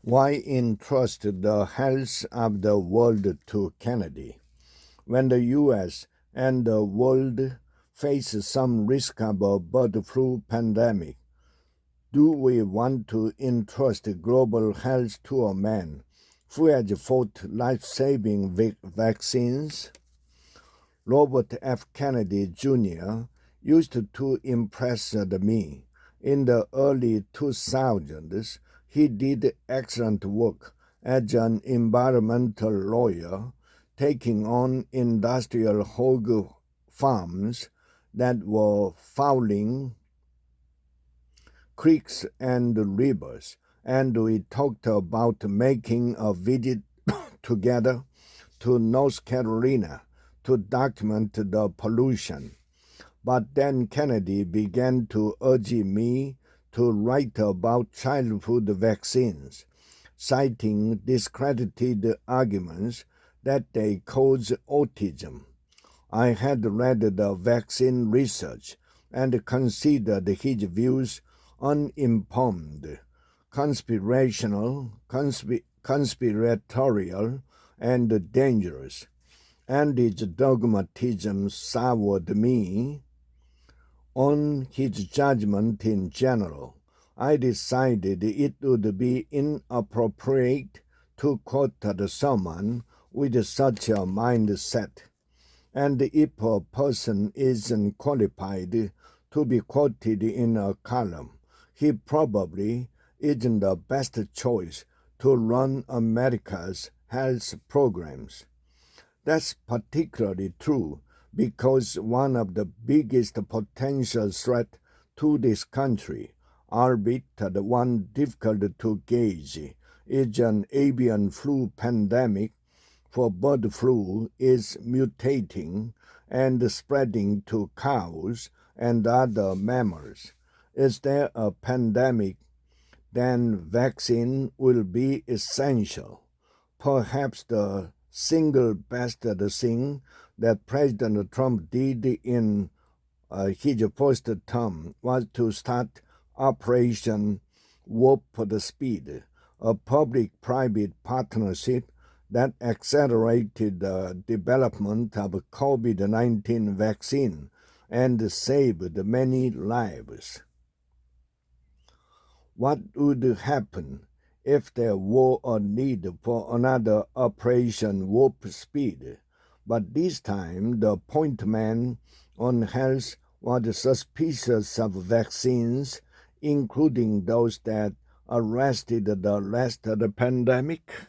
Why entrust the health of the world to Kennedy? When the U.S. and the world face some risk of a bird flu pandemic, do we want to entrust global health to a man who has fought life-saving vaccines? Robert F. Kennedy Jr. used to impress me. In the early 2000s, he did excellent work as an environmental lawyer, taking on industrial hog farms that were fouling creeks and rivers, and we talked about making a visit together to North Carolina to document the pollution. But then Kennedy began to urge me to write about childhood vaccines, citing discredited arguments that they cause autism. I had read the vaccine research and considered his views uninformed, conspiratorial, and dangerous, and his dogmatism soured me on his judgment in general. I decided it would be inappropriate to quote someone with such a mindset, and if a person isn't qualified to be quoted in a column, he probably isn't the best choice to run America's health programs. That's particularly true because one of the biggest potential threats to this country, albeit the one difficult to gauge, is an avian flu pandemic, for bird flu is mutating and spreading to cows and other mammals. Is there a pandemic? Then vaccine will be essential. Perhaps the single best thing that President Trump did in his first term was to start Operation Warp Speed, a public-private partnership that accelerated the development of COVID-19 vaccine and saved many lives. What would happen if there were a need for another Operation Warp Speed? But this time the point man on health was suspicious of vaccines, including those that arrested the last of the pandemic.